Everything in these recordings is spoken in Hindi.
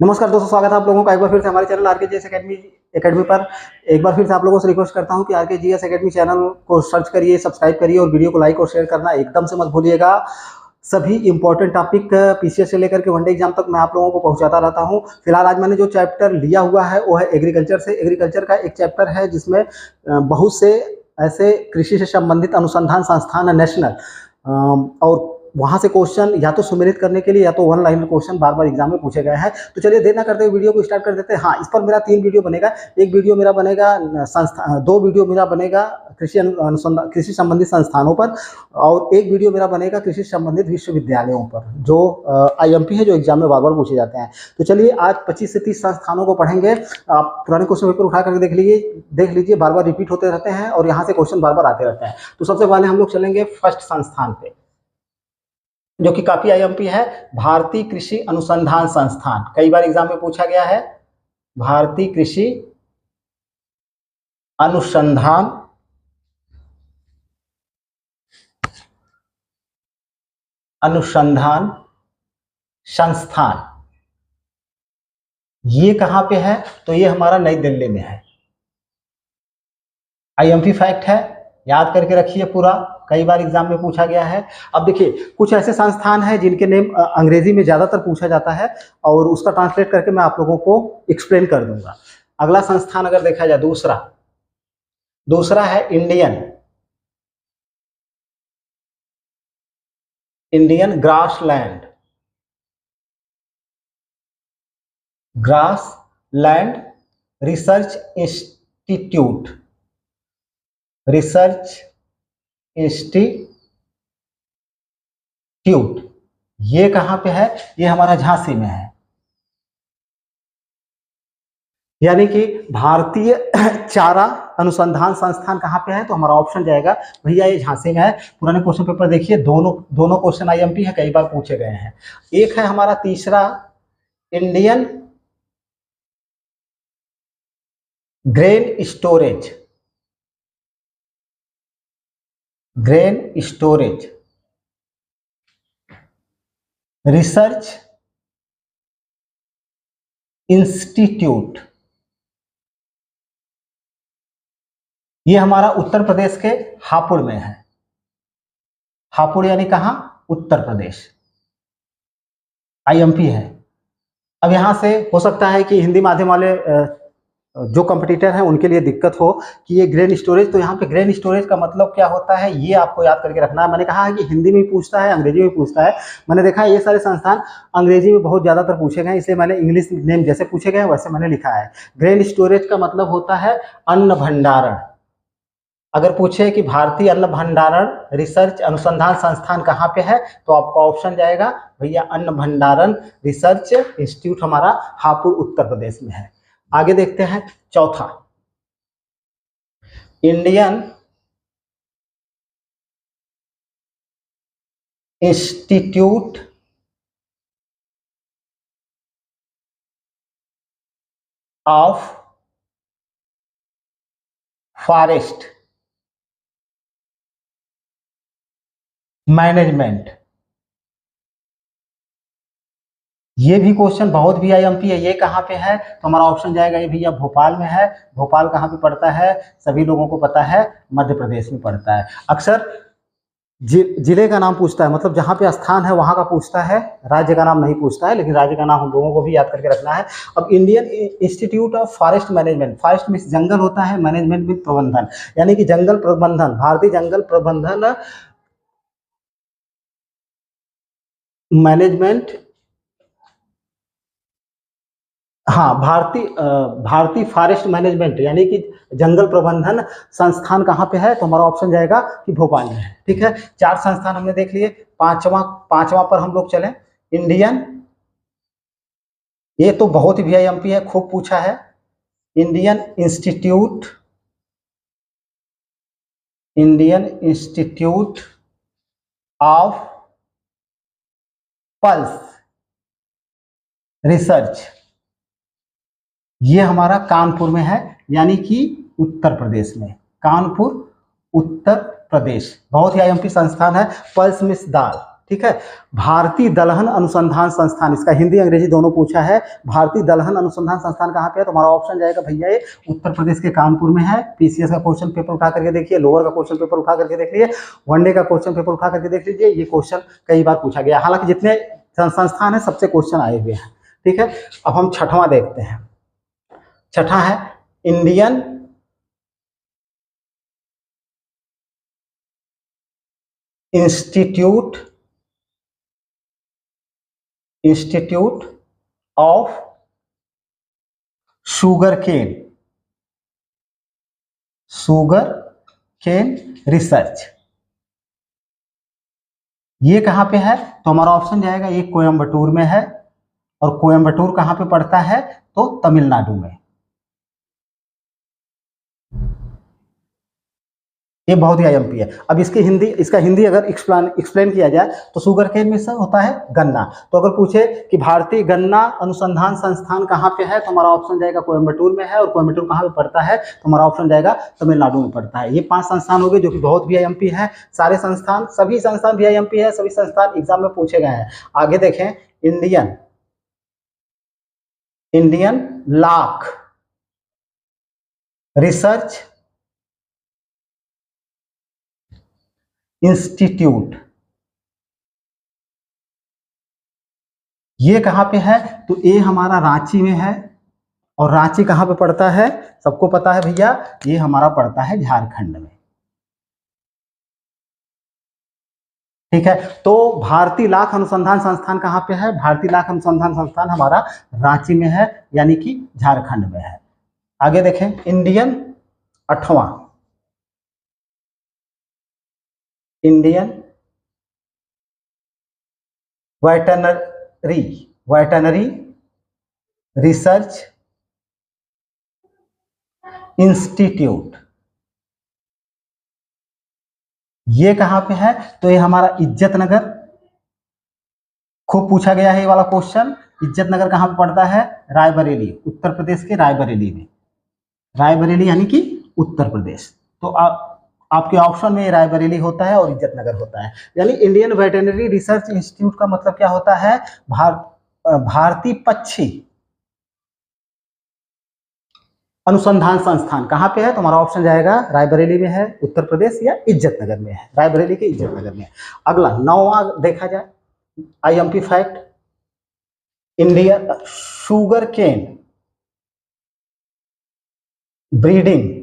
नमस्कार दोस्तों, स्वागत है आप लोगों का एक बार फिर से हमारे चैनल आरकेजीएस एकेडमी पर। एक बार फिर से आप लोगों से रिक्वेस्ट करता हूं कि आरकेजीएस एकेडमी चैनल को सर्च करिए, सब्सक्राइब करिए और वीडियो को लाइक और शेयर करना एकदम से मत भूलिएगा। सभी इंपॉर्टेंट टॉपिक पीसीएस से लेकर के वनडे एग्जाम तक मैं आप लोगों को पहुंचाता रहता हूं। फिलहाल आज मैंने जो चैप्टर लिया हुआ है वो है एग्रीकल्चर से। एग्रीकल्चर का एक चैप्टर है जिसमें बहुत से ऐसे कृषि से संबंधित अनुसंधान संस्थान है नेशनल, और वहाँ से क्वेश्चन या तो सुमेलित करने के लिए या तो वन लाइनर क्वेश्चन बार बार एग्जाम में पूछे गए हैं। तो चलिए देर ना करते हुए वीडियो को स्टार्ट कर देते हैं। हाँ, इस पर मेरा 3 वीडियो बनेगा। एक वीडियो मेरा बनेगा संस्था 2 वीडियो मेरा बनेगा कृषि संबंधित संस्थानों पर, और एक वीडियो मेरा बनेगा कृषि संबंधित विश्वविद्यालयों पर, जो IMP है, जो एग्जाम में बार बार पूछे जाते हैं। तो चलिए आज 25 से 30 संस्थानों को पढ़ेंगे। आप पुराने क्वेश्चन पेपर उठा करके देख लीजिए, बार बार रिपीट होते रहते हैं और यहाँ से क्वेश्चन बार बार आते रहते हैं। तो सबसे पहले हम लोग चलेंगे फर्स्ट संस्थान पे, जो कि काफी IMP है, भारतीय कृषि अनुसंधान संस्थान। कई बार एग्जाम में पूछा गया है। भारतीय कृषि अनुसंधान संस्थान, ये कहां पे है? तो ये हमारा नई दिल्ली में है। IMP फैक्ट है, याद करके रखिए पूरा, कई बार एग्जाम में पूछा गया है। अब देखिए, कुछ ऐसे संस्थान हैं जिनके नेम अंग्रेजी में ज्यादातर पूछा जाता है और उसका ट्रांसलेट करके मैं आप लोगों को एक्सप्लेन कर दूंगा। अगला संस्थान अगर देखा जाए, दूसरा है इंडियन ग्रासलैंड रिसर्च इंस्टीट्यूट। ये कहां पे है? ये हमारा झांसी में है। यानी कि भारतीय चारा अनुसंधान संस्थान कहां पे है? तो हमारा ऑप्शन जाएगा भैया ये झांसी में है। पुराने क्वेश्चन पेपर देखिए, दोनों क्वेश्चन IMP है, कई बार पूछे गए हैं। एक है हमारा तीसरा, Indian grain storage research institute. ये हमारा उत्तर प्रदेश के हापुड़ में है। हापुड़ यानी कहां? उत्तर प्रदेश। IMP है। अब यहां से हो सकता है कि हिंदी माध्यम वाले जो कंपटीटर हैं उनके लिए दिक्कत हो कि ये ग्रेन स्टोरेज, तो यहाँ पे ग्रेन स्टोरेज का मतलब क्या होता है ये आपको याद करके रखना है। मैंने कहा है कि हिंदी में पूछता है, अंग्रेजी में पूछता है। मैंने देखा है ये सारे संस्थान अंग्रेजी में बहुत ज्यादातर पूछे गए, इसलिए मैंने इंग्लिश नेम जैसे पूछे गए वैसे मैंने लिखा है। ग्रेन स्टोरेज का मतलब होता है अन्न भंडारण। अगर पूछे कि भारतीय अन्न भंडारण रिसर्च अनुसंधान संस्थान कहाँ पे है, तो आपका ऑप्शन जाएगा भैया अन्न भंडारण रिसर्च इंस्टीट्यूट हमारा हापुड़ उत्तर प्रदेश में है। आगे देखते हैं चौथा, Indian institute of forest management. ये भी क्वेश्चन बहुत भी IMP है। ये कहाँ पे है? तो हमारा ऑप्शन जाएगा ये भैया भोपाल में है। भोपाल कहाँ पे पड़ता है? सभी लोगों को पता है, मध्य प्रदेश में पड़ता है। अक्सर जिले का नाम पूछता है, मतलब जहाँ पे स्थान है वहाँ का पूछता है, राज्य का नाम नहीं पूछता है, लेकिन राज्य का नाम हम लोगों को भी याद करके रखना है। अब Indian institute of forest management, forest में जंगल होता है, मैनेजमेंट में प्रबंधन, यानी कि जंगल प्रबंधन, भारतीय जंगल प्रबंधन मैनेजमेंट, हाँ, भारतीय फॉरेस्ट मैनेजमेंट यानी कि जंगल प्रबंधन संस्थान कहाँ पे है? तो हमारा ऑप्शन जाएगा कि भोपाल में है। ठीक है, 4 संस्थान हमने देख लिए। पांचवा पर हम लोग चलें, इंडियन, ये तो बहुत ही IMP है, खूब पूछा है, Indian institute of pulse research. ये हमारा कानपुर में है, यानी कि उत्तर प्रदेश में। कानपुर उत्तर प्रदेश बहुत ही IMP संस्थान है। पल्स मिस दाल, ठीक है। भारतीय दलहन अनुसंधान संस्थान, इसका हिंदी अंग्रेजी दोनों पूछा है। भारतीय दलहन अनुसंधान संस्थान कहाँ पे है? तो हमारा ऑप्शन जाएगा भैया ये उत्तर प्रदेश के कानपुर में है। पीसीएस का क्वेश्चन पेपर उठा करके देखिए, लोअर का क्वेश्चन पेपर उठा करके देख लीजिए, वनडे का क्वेश्चन पेपर उठा करके देख लीजिए, ये क्वेश्चन कई बार पूछा गया। हालांकि जितने संस्थान है सबसे क्वेश्चन आए हुए हैं, ठीक है। अब हम छठवां देखते हैं। छठा है Indian institute of sugar cane research, ये कहाँ पे है? तो हमारा ऑप्शन जाएगा ये कोयम्बटूर में है। और कोयम्बटूर कहाँ पे पड़ता है? तो तमिलनाडु में। ये बहुत ही आईएमपी है। अब इसका हिंदी अगर एक्सप्लेन किया जाए तो शुगर केन में से होता है गन्ना। तो अगर पूछे कि भारतीय गन्ना अनुसंधान संस्थान कहाँ पे है, तो हमारा ऑप्शन जाएगा कोयम्बटूर में है। और कोयम्बटूर कहाँ पे पड़ता है? तो हमारा ऑप्शन जाएगा तमिलनाडु में पड़ता है। ये 5 संस्थान हो गए जो कि बहुत भी आईएमपी है। सारे संस्थान, सभी संस्थान भी आईएमपी है, सभी संस्थान एग्जाम में पूछे गए हैं। आगे देखें, इंडियन लाख रिसर्च इंस्टीट्यूट, ये कहाँ पे है? तो ये हमारा रांची में है। और रांची कहाँ पे पड़ता है? सबको पता है भैया, ये हमारा पड़ता है झारखंड में, ठीक है। तो भारतीय लाख अनुसंधान संस्थान कहाँ पे है? भारतीय लाख अनुसंधान संस्थान हमारा रांची में है, यानी कि झारखंड में है। आगे देखें, आठवां इंडियन वेटनरी रिसर्च इंस्टीट्यूट, ये कहाँ पे है? तो ये हमारा इज्जत नगर, खूब पूछा गया है ये वाला क्वेश्चन। इज्जत नगर कहाँ पे पड़ता है? रायबरेली, उत्तर प्रदेश के रायबरेली में। रायबरेली यानी कि उत्तर प्रदेश। तो आपके ऑप्शन में रायबरेली होता है और इज्जत नगर होता है। यानी इंडियन वेटरनरी रिसर्च इंस्टीट्यूट का मतलब क्या होता है? भारतीय पक्षी अनुसंधान संस्थान कहाँ पे है? तो हमारा ऑप्शन जाएगा रायबरेली में है, उत्तर प्रदेश, या इज्जत नगर में है, रायबरेली के इज्जत नगर में। अगला 9वां देखा जाए, IMP fact, India sugar cane breeding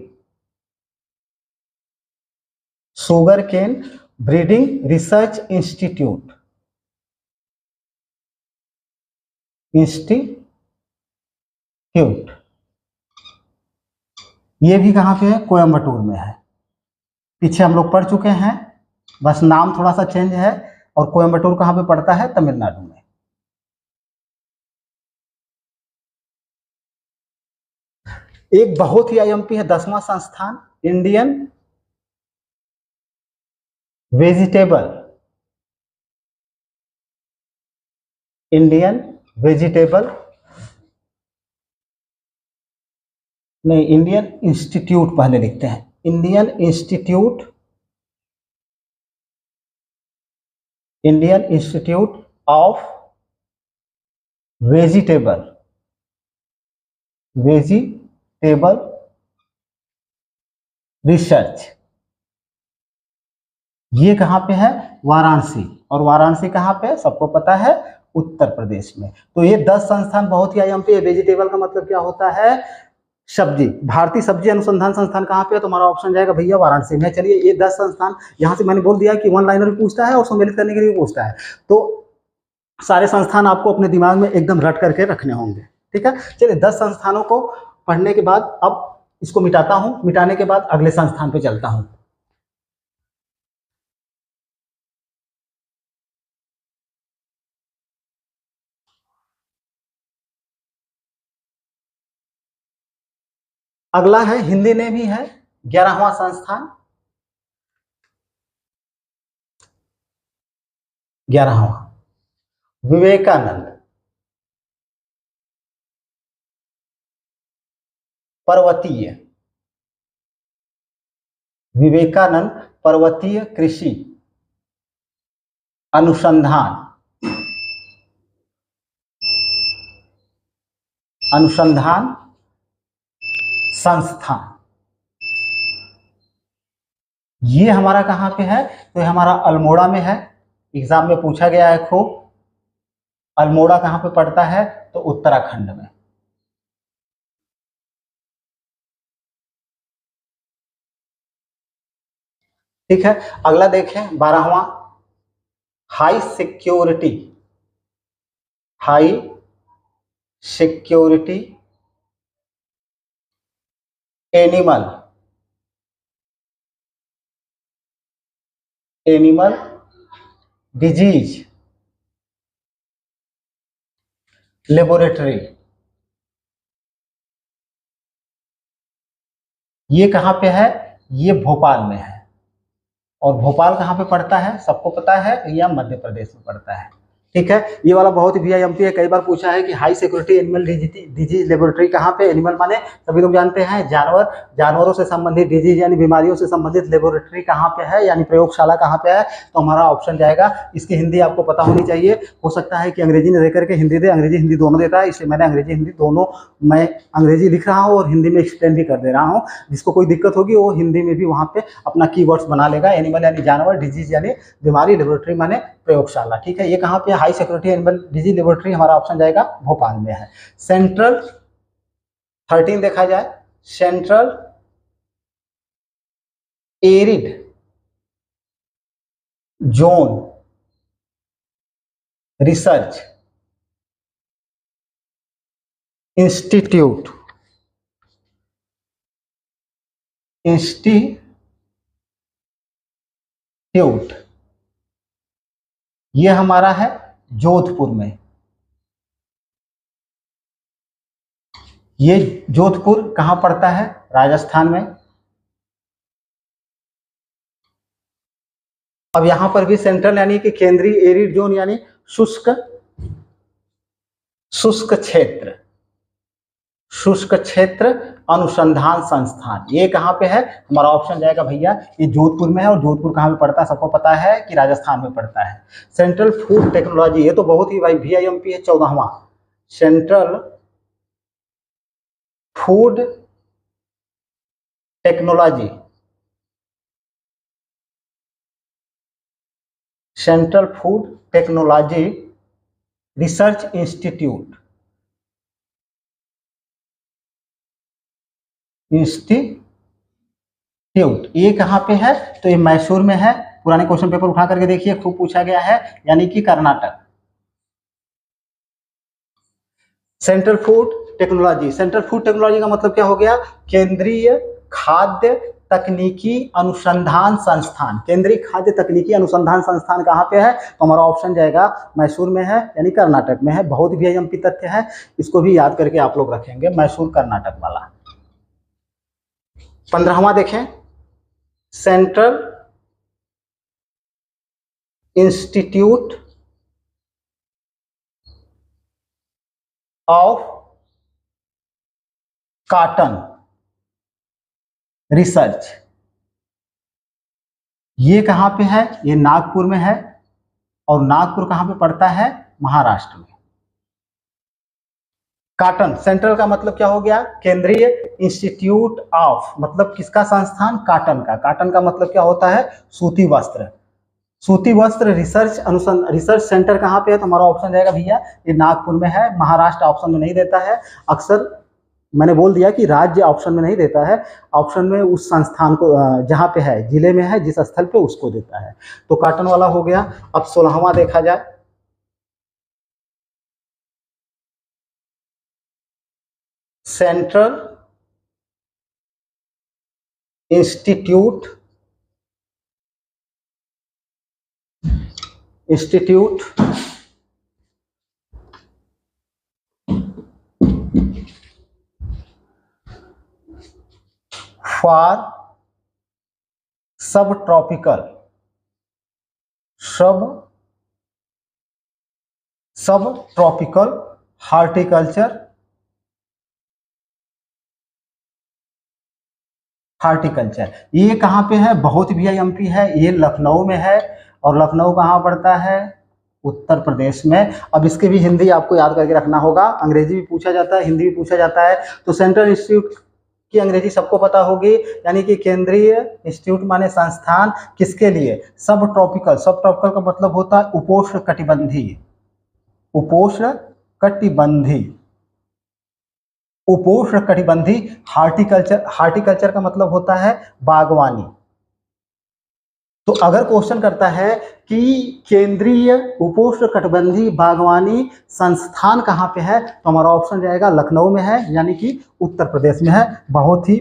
sugar cane breeding research institute, ये भी कहाँ पे है? कोयम्बटूर में है। पीछे हम लोग पढ़ चुके हैं, बस नाम थोड़ा सा चेंज है। और कोयम्बटूर कहाँ पे पड़ता है? तमिलनाडु में। एक बहुत ही आईएमपी है 10वां संस्थान, इंडियन वेजिटेबल इंडियन वेजिटेबल नहीं, इंडियन इंस्टीट्यूट पहले लिखते हैं। Indian institute of vegetable vegetable research, ये कहाँ पे है? वाराणसी। और वाराणसी कहाँ पे है? सबको पता है, उत्तर प्रदेश में। तो ये 10 संस्थान बहुत ही आईएमपी है। वेजिटेबल का मतलब क्या होता है? सब्जी। भारतीय सब्जी अनुसंधान संस्थान कहाँ पे है? तो हमारा ऑप्शन जाएगा भैया वाराणसी में। चलिए, ये 10 संस्थान यहाँ से मैंने बोल दिया कि वन लाइनर भी पूछता है और सम्मिलित करने के लिए भी पूछता है। तो सारे संस्थान आपको अपने दिमाग में एकदम रट करके रखने होंगे, ठीक है। चलिए, 10 संस्थानों को पढ़ने के बाद अब इसको मिटाता हूं, मिटाने के बाद अगले संस्थान पे चलता हूं। अगला है, हिंदी में भी है, 11वां संस्थान, 11वां विवेकानंद पर्वतीय विवेकानंद पर्वतीय कृषि अनुसंधान अनुसंधान संस्थान। ये हमारा कहाँ पे है? तो ये हमारा अल्मोड़ा में है। एग्जाम में पूछा गया है खूब। अल्मोड़ा कहाँ पे पड़ता है? तो उत्तराखंड में। ठीक है, अगला देखें 12वां, high security, high security animal, animal disease laboratory. ये कहाँ पे है? ये भोपाल में है। और भोपाल कहाँ पे पड़ता है? सबको पता है, यह मध्य प्रदेश में पड़ता है। ठीक है, ये वाला बहुत ही वीआईएमपी है। कई बार पूछा है कि high security animal disease laboratory कहाँ पे? एनिमल माने सभी लोग जानते हैं जानवर, जानवरों से संबंधित डिजीज यानी बीमारियों से संबंधित लेबोरेटरी कहाँ पे है, यानी प्रयोगशाला कहाँ पे है? तो हमारा ऑप्शन जाएगा, इसकी हिंदी आपको पता होनी चाहिए। हो सकता है कि अंग्रेजी ने देकर के हिंदी दे, अंग्रेजी हिंदी दोनों देता है, इसलिए मैंने अंग्रेजी हिंदी दोनों, मैं अंग्रेजी लिख रहा हूँ और हिंदी में एक्सप्लेन भी कर दे रहा हूँ। जिसको कोई दिक्कत होगी वो हिंदी में भी वहाँ पे अपना कीवर्ड्स बना लेगा। एनिमल यानी जानवर, डिजीज यानी बीमारी, लेबोरेटरी माने प्रयोगशाला। ठीक है, ये कहाँ पे? High security animal disease laboratory हमारा ऑप्शन जाएगा भोपाल में है। सेंट्रल 13 देखा जाए, central arid zone research institute, institute ये हमारा है जोधपुर में। ये जोधपुर कहाँ पड़ता है? राजस्थान में। अब यहां पर भी सेंट्रल यानी कि केंद्रीय, एरिड जोन यानी शुष्क, शुष्क क्षेत्र, शुष्क क्षेत्र अनुसंधान संस्थान। ये कहाँ पे है? हमारा ऑप्शन जाएगा भैया, ये जोधपुर में है। और जोधपुर कहाँ पे पड़ता है? सबको पता है कि राजस्थान में पड़ता है। सेंट्रल फूड टेक्नोलॉजी, ये तो बहुत ही भाई वीआईएमपी है। 14वां, central food technology, central food technology research institute, institute ये कहाँ पे है? तो ये मैसूर में है। पुराने क्वेश्चन पेपर उठा करके देखिए, खूब पूछा गया है, यानी कि Karnataka. Central food technology, central food technology का मतलब क्या हो गया? केंद्रीय खाद्य तकनीकी अनुसंधान संस्थान। केंद्रीय खाद्य तकनीकी अनुसंधान संस्थान कहाँ पे है? तो हमारा ऑप्शन जाएगा मैसूर में है, यानी कर्नाटक में है। बहुत वीआईएमपी तथ्य है, इसको भी याद करके आप लोग रखेंगे, मैसूर कर्नाटक वाला। 15वां देखें, central institute of cotton research, ये कहां पे है? ये नागपुर में है। और नागपुर कहां पे पड़ता है? महाराष्ट्र में। कॉटन, सेंट्रल का मतलब क्या हो गया? केंद्रीय, इंस्टीट्यूट ऑफ मतलब किसका संस्थान? कॉटन का। कॉटन का मतलब क्या होता है? सूती वस्त्र। सूती वस्त्र रिसर्च अनुसंधान, रिसर्च सेंटर कहाँ पे है? तो हमारा ऑप्शन जाएगा भैया, ये नागपुर में है। महाराष्ट्र ऑप्शन में नहीं देता है अक्सर, मैंने बोल दिया कि राज्य ऑप्शन में नहीं देता है, ऑप्शन में उस संस्थान को जहाँ पे है, जिले में है, जिस स्थल पे, उसको देता है। तो कॉटन वाला हो गया। अब 16वां देखा जाए, सेंट्रल इंस्टीट्यूट, इंस्टीट्यूट फॉर सब ट्रॉपिकल, सब ट्रॉपिकल हार्टिकल्चर, हार्टिकल्चर ये कहाँ पे है? बहुत वीआईएमपी है, ये लखनऊ में है। और लखनऊ कहाँ पड़ता है? उत्तर प्रदेश में। अब इसकी भी हिंदी आपको याद करके रखना होगा, अंग्रेजी भी पूछा जाता है, हिंदी भी पूछा जाता है। तो सेंट्रल इंस्टीट्यूट की अंग्रेजी सबको पता होगी, यानी कि केंद्रीय इंस्टीट्यूट माने संस्थान, किसके लिए? सब ट्रॉपिकल। सब ट्रॉपिकल का मतलब होता है उपोष्ण कटिबंधीय। उपोष्ण कटिबंधी, उपोष्ण कटिबंधी। हार्टिकल्चर, हार्टिकल्चर का मतलब होता है बागवानी। तो अगर क्वेश्चन करता है कि केंद्रीय उपोष्ण कटिबंधी बागवानी संस्थान कहाँ पे है, तो हमारा ऑप्शन जाएगा लखनऊ में है, यानी कि उत्तर प्रदेश में है। बहुत ही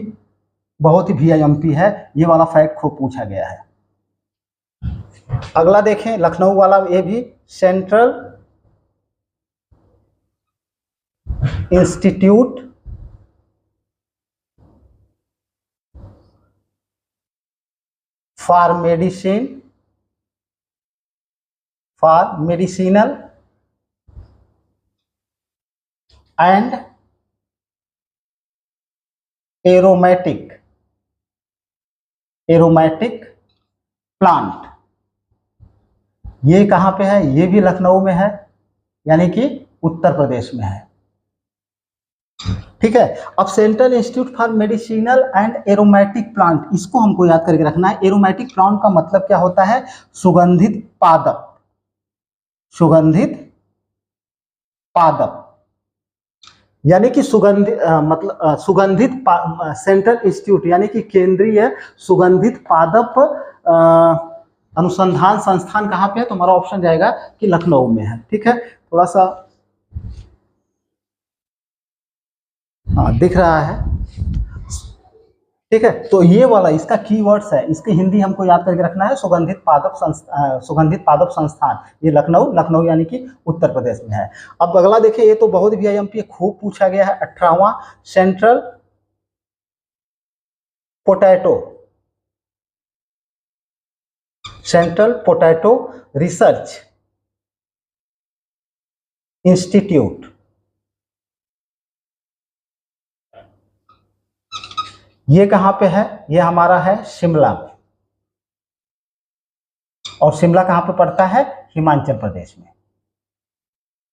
VIMP है, ये वाला फैक्ट खूब पूछा गया है। अगला देखें, लखनऊ वाला, ये भी central institute for medicinal and aromatic plant, ये कहाँ पे है? ये भी लखनऊ में है, यानी कि उत्तर प्रदेश में है। ठीक है। अब central institute for medicinal and aromatic plant, इसको हमको याद करके रखना है। एरोमेटिक प्लांट का मतलब क्या होता है? सुगंधित पादप। सुगंधित पादप यानी कि सुगंधित सेंट्रल इंस्टीट्यूट यानी कि केंद्रीय सुगंधित पादप अनुसंधान संस्थान कहाँ पे है? तो हमारा ऑप्शन जाएगा कि लखनऊ में है। ठीक है, थोड़ा सा दिख रहा है। ठीक है, तो ये वाला इसका कीवर्ड्स है, इसकी हिंदी हमको याद करके रखना है, सुगंधित पादप संस्थान। ये लखनऊ यानी कि उत्तर प्रदेश में है। अब अगला देखिए, ये तो बहुत VIMP खूब पूछा गया है। 18वां, सेंट्रल पोटैटो रिसर्च इंस्टीट्यूट, ये कहाँ पे है? ये हमारा है शिमला में। और शिमला कहाँ पे पड़ता है? हिमाचल प्रदेश में।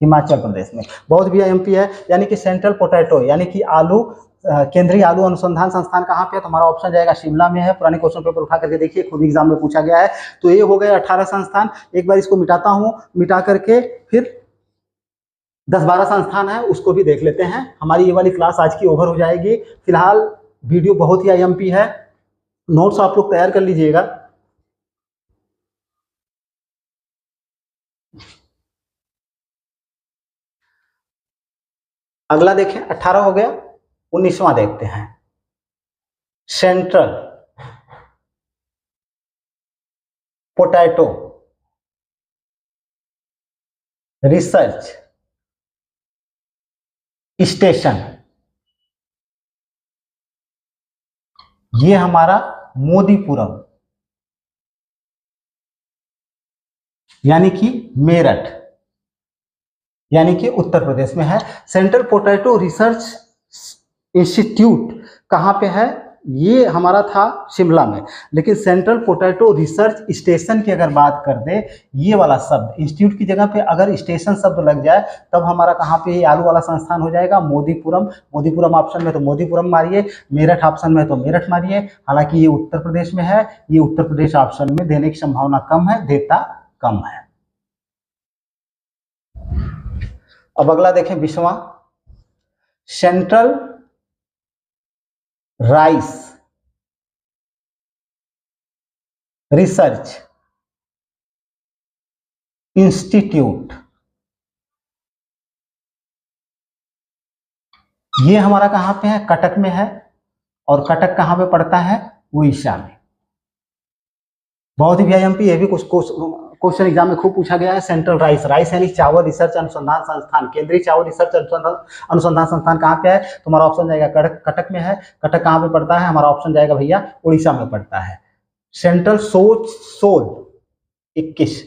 हिमाचल प्रदेश में बहुत VIMP है, यानी कि सेंट्रल पोटैटो यानी कि आलू, केंद्रीय आलू अनुसंधान संस्थान कहाँ पे है? तो हमारा ऑप्शन जाएगा शिमला में है। पुराने क्वेश्चन पेपर उठा करके देखिए, खुद एग्जाम में पूछा गया है। तो ये हो गए 18 संस्थान। एक बार इसको मिटाता हूँ, मिटा करके फिर 10-12 संस्थान है, उसको भी देख लेते हैं। हमारी ये वाली क्लास आज की ओवर हो जाएगी। फिलहाल वीडियो बहुत ही IMP है, नोट्स आप लोग तैयार कर लीजिएगा। अगला देखें, 18 हो गया, 19वां देखते हैं। सेंट्रल पोटैटो रिसर्च स्टेशन, ये हमारा मोदीपुरम यानी कि मेरठ यानी कि उत्तर प्रदेश में है। सेंट्रल पोटैटो रिसर्च इंस्टीट्यूट कहाँ पे है? ये हमारा था शिमला में। लेकिन सेंट्रल पोटैटो रिसर्च स्टेशन की अगर बात कर दे, ये वाला शब्द इंस्टीट्यूट की जगह पे अगर स्टेशन शब्द लग जाए, तब हमारा कहाँ पे आलू वाला संस्थान हो जाएगा? मोदीपुरम। मोदीपुरम ऑप्शन में तो मोदीपुरम मारिए, मेरठ ऑप्शन में तो मेरठ मारिए। हालांकि ये उत्तर प्रदेश में है, ये उत्तर प्रदेश ऑप्शन में देने की संभावना कम है, देता कम है। अब अगला देखें, 20वां, सेंट्रल राइस रिसर्च इंस्टीट्यूट, ये हमारा कहां पे है? कटक में है। और कटक कहां पे पड़ता है? उड़ीसा में। बहुत ही VIMP, ये भी कुछ क्वेश्चन एग्जाम में खूब पूछा गया है। सेंट्रल राइस यानी चावल रिसर्च अनुसंधान संस्थान, केंद्रीय चावल रिसर्च अनुसंधान संस्थान कहाँ पे है? तो हमारा ऑप्शन जाएगा कटक में है। कटक कहाँ पे पड़ता है? हमारा ऑप्शन जाएगा भैया उड़ीसा में पड़ता है। सेंट्रल सोल 21,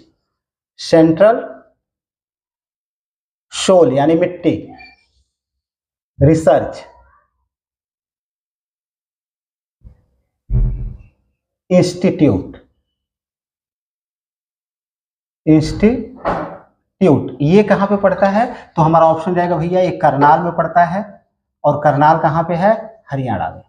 सेंट्रल सोल यानी मिट्टी रिसर्च इंस्टीट्यूट, इंस्टीट्यूट, ये कहाँ पे पड़ता है? तो हमारा ऑप्शन जाएगा भैया ये करनाल में पड़ता है, और करनाल कहाँ पे है? हरियाणा में।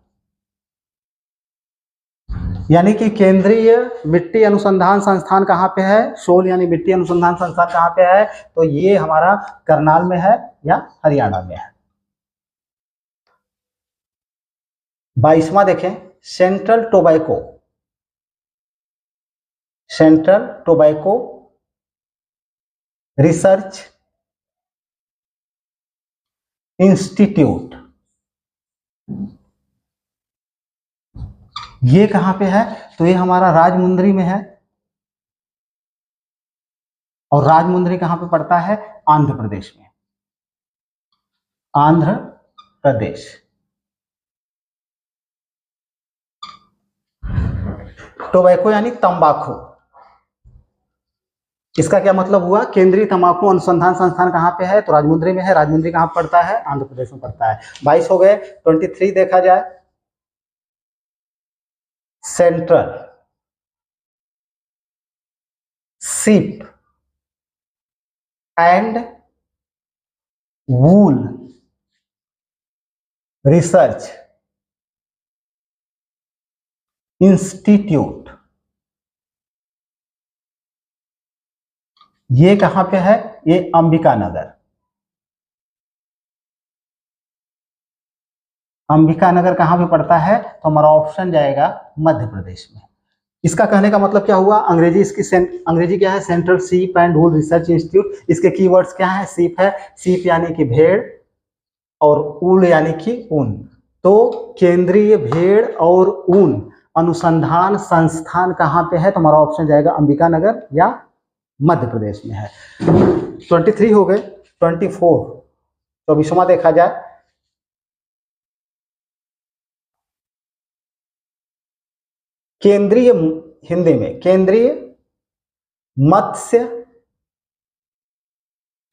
यानी कि केंद्रीय मिट्टी अनुसंधान संस्थान कहाँ पे है? शोल यानी मिट्टी अनुसंधान संस्थान कहाँ पे है? तो ये हमारा करनाल में है या हरियाणा में है। 22वां देखें, central tobacco, central tobacco research institute, ये कहां पे है? तो ये हमारा राजमुंदरी में है, और राजमुंदरी कहां पे पड़ता है? आंध्र प्रदेश में, आंध्र प्रदेश। टोबैको यानी तंबाकू, इसका क्या मतलब हुआ? केंद्रीय तंबाकू अनुसंधान संस्थान कहां पे है? तो राजमुंदरी में है। राजमुंदरी कहां पड़ता है? आंध्र प्रदेश में पड़ता है। 22 हो गए। 23 देखा जाए, central ship and wool research institute, ये कहां पे है? ये अंबिका नगर, अंबिका नगर कहां पे पड़ता है? तो हमारा ऑप्शन जाएगा मध्य प्रदेश में। इसका कहने का मतलब क्या हुआ? अंग्रेजी इसकी अंग्रेजी क्या है? Central ship and wool research institute. इसके कीवर्ड्स क्या है? शिप है, शिप यानी कि भेड़, और ऊल यानी कि ऊन। तो केंद्रीय भेड़ और ऊन अनुसंधान संस्थान कहां पे है? तो हमारा ऑप्शन जाएगा अंबिका नगर या मध्य प्रदेश में है। 23 हो गए। 24, 24वां देखा जाए, केंद्रीय, हिंदी में केंद्रीय मत्स्य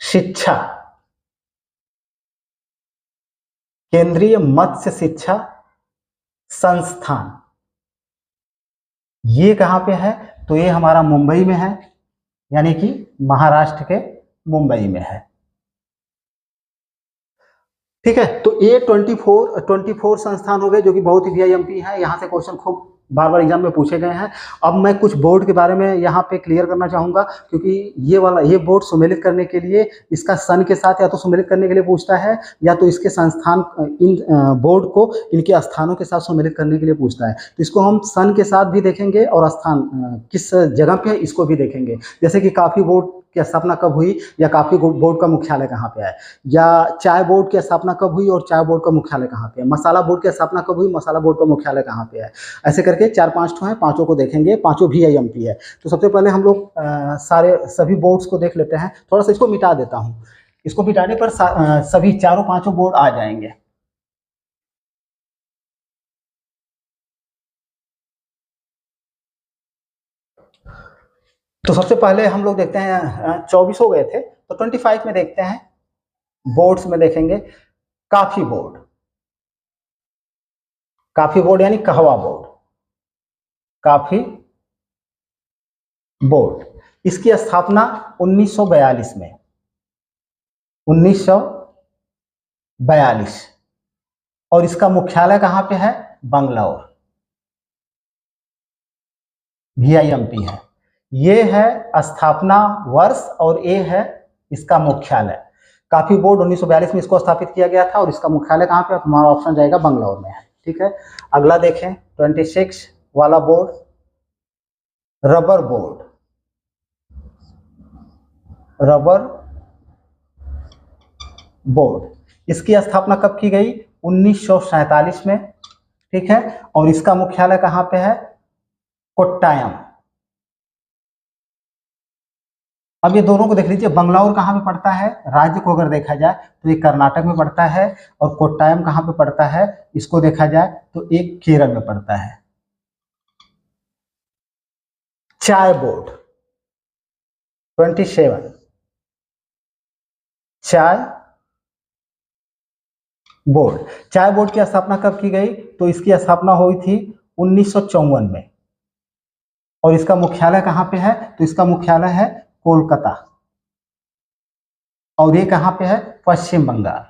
शिक्षा, केंद्रीय मत्स्य शिक्षा संस्थान, ये कहां पे है? तो ये हमारा मुंबई में है, यानी कि महाराष्ट्र के मुंबई में है। ठीक है, तो ये 24 संस्थान हो गए जो कि बहुत ही वीआईएमपी है। यहाँ से क्वेश्चन खूब बार बार एग्जाम में पूछे गए हैं। अब मैं कुछ बोर्ड के बारे में यहाँ पे क्लियर करना चाहूँगा, क्योंकि ये बोर्ड सुमेलित करने के लिए इसका सन के साथ या तो सुमेलित करने के लिए पूछता है, या तो इसके संस्थान, इन बोर्ड को इनके स्थानों के साथ सुमेलित करने के लिए पूछता है। तो इसको हम सन के साथ भी देखेंगे और स्थान किस जगह पे है इसको भी देखेंगे। जैसे कि कॉफी बोर्ड की स्थापना कब हुई, या कॉफी बोर्ड का मुख्यालय कहाँ पे है, या चाय बोर्ड की स्थापना कब हुई और चाय बोर्ड का मुख्यालय कहाँ पे है, मसाला बोर्ड की स्थापना कब हुई, मसाला बोर्ड का मुख्यालय कहाँ पे है। ऐसे करके 4-5 हैं, पांचों को देखेंगे, पांचों वीआईएमपी है। तो सबसे पहले हम लोग सभी बोर्ड्स को देख लेते हैं। थोड़ा सा इसको मिटा देता हूँ, इसको मिटाने पर सभी चारों पांचों बोर्ड आ जाएंगे। तो सबसे पहले हम लोग देखते हैं, 24 हो गए थे, तो 25 में देखते हैं। बोर्ड्स में देखेंगे, कॉफी बोर्ड, कॉफी बोर्ड यानी कहवा बोर्ड, कॉफी बोर्ड, इसकी स्थापना 1942 में, 1942, और इसका मुख्यालय कहां पे है? बंगलौर, वीआईएमपी है। ये है स्थापना वर्ष और ये है इसका मुख्यालय। कॉफी बोर्ड 1942 में इसको स्थापित किया गया था, और इसका मुख्यालय कहां पे? हमारा ऑप्शन जाएगा बंगलौर में है। ठीक है, अगला देखें, 26 वाला board, rubber board, rubber board, इसकी स्थापना कब की गई? 1947 में। ठीक है, और इसका मुख्यालय कहां पे है? कोट्टायम। अब ये दोनों को देख लीजिए, बंगलौर कहां पे पड़ता है? राज्य को अगर देखा जाए तो ये कर्नाटक में पड़ता है, और कोट्टायम कहां पे पड़ता है? इसको देखा जाए तो एक केरल में पड़ता है। चाय बोर्ड 27, चाय बोर्ड, चाय बोर्ड की स्थापना कब की गई? तो इसकी स्थापना हुई थी 1954 में, और इसका मुख्यालय कहां पे है? तो इसका मुख्यालय है कोलकाता, और ये कहाँ पे है? पश्चिम बंगाल,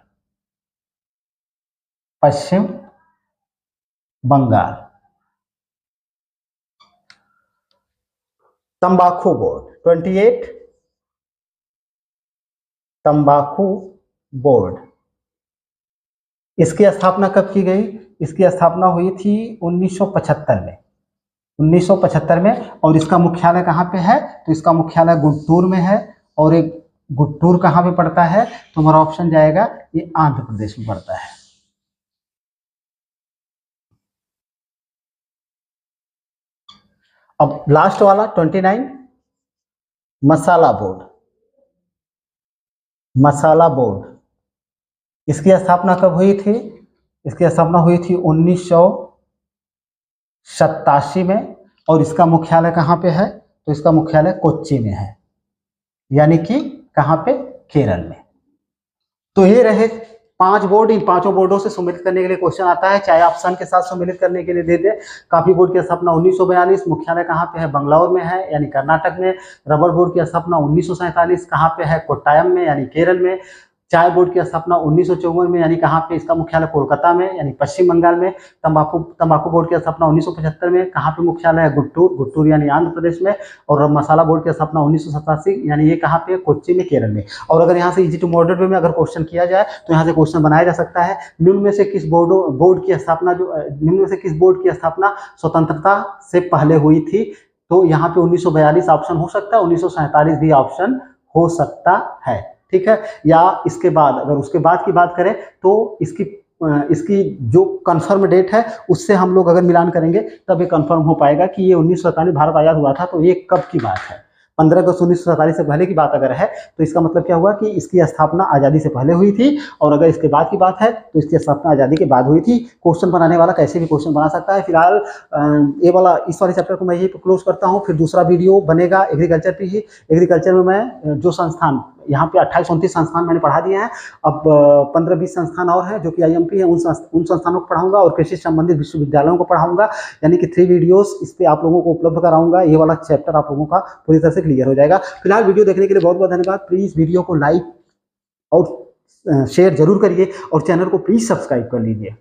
पश्चिम बंगाल। तंबाकू बोर्ड 28, तंबाकू बोर्ड, इसकी स्थापना कब की गई? इसकी स्थापना हुई थी 1975 में, 1975 में। और इसका मुख्यालय कहाँ पे है? तो इसका मुख्यालय गुंटूर में है। और एक गुंटूर कहाँ पे पड़ता है? तो हमारा ऑप्शन जाएगा ये आंध्र प्रदेश में पड़ता है। अब लास्ट वाला 29, मसाला बोर्ड, मसाला बोर्ड, इसकी स्थापना कब हुई थी? इसकी स्थापना हुई थी 1987 में। और इसका मुख्यालय कहाँ पे है? तो इसका मुख्यालय कोच्चि में है, यानी कि कहाँ पे? केरल में। तो ये रहे 5 बोर्ड। इन 5 बोर्डों से सम्मिलित करने के लिए क्वेश्चन आता है, चाहे आप सन के साथ सम्मिलित करने के लिए दे दे। काफी बोर्ड की स्थापना 1942, मुख्यालय कहाँ पे है? बंगलौर में है, यानी कर्नाटक में। रबर बोर्ड की स्थापना 1947, कहाँ पे है? कोट्टायम में, यानी केरल में। चाय बोर्ड की स्थापना 1954 में, यानी कहाँ पे? इसका मुख्यालय कोलकाता में, यानी पश्चिम बंगाल में। तंबाकू बोर्ड की स्थापना 1975 में, कहाँ पे मुख्यालय है? गुंटूर यानी आंध्र प्रदेश में। और मसाला बोर्ड की स्थापना 1987, यानी ये कहाँ पे? कोच्चि में, केरल में। और अगर यहाँ से इजी टू मॉडरेट वे में अगर क्वेश्चन किया जाए तो यहाँ से क्वेश्चन बनाया जा सकता है, निम्न में से किस बोर्ड की स्थापना स्वतंत्रता से पहले हुई थी? तो यहाँ पे 1942 ऑप्शन हो सकता है, 1947 भी ऑप्शन हो सकता है, ठीक है। या इसके बाद, अगर उसके बाद की बात करें तो इसकी जो कंफर्म डेट है उससे हम लोग अगर मिलान करेंगे तब ये कंफर्म हो पाएगा कि ये 1947 भारत आजाद हुआ था, तो ये कब की बात है? 15 अगस्त 1947 से पहले की बात अगर है तो इसका मतलब क्या हुआ कि इसकी स्थापना आज़ादी से पहले हुई थी। और अगर इसके बाद की बात है तो इसकी स्थापना आज़ादी के बाद हुई थी। क्वेश्चन बनाने वाला कैसे भी क्वेश्चन बना सकता है। फिलहाल इस वाले चैप्टर को मैं यही क्लोज करता हूँ, फिर दूसरा वीडियो बनेगा एग्रीकल्चर पे ही। एग्रीकल्चर में मैं जो संस्थान यहाँ पे 28-29 संस्थान मैंने पढ़ा दिए हैं, अब 15-20 संस्थान और हैं जो कि IMP है, उन संस्थानों को पढ़ाऊंगा और कृषि संबंधित विश्वविद्यालयों को पढ़ाऊंगा, यानी कि 3 वीडियोस इस पे आप लोगों को उपलब्ध कराऊंगा। ये वाला चैप्टर आप लोगों का पूरी तरह से क्लियर हो जाएगा। फिलहाल वीडियो देखने के लिए बहुत बहुत धन्यवाद। प्लीज़ वीडियो को लाइक और शेयर जरूर करिए और चैनल को प्लीज़ सब्सक्राइब कर लीजिए।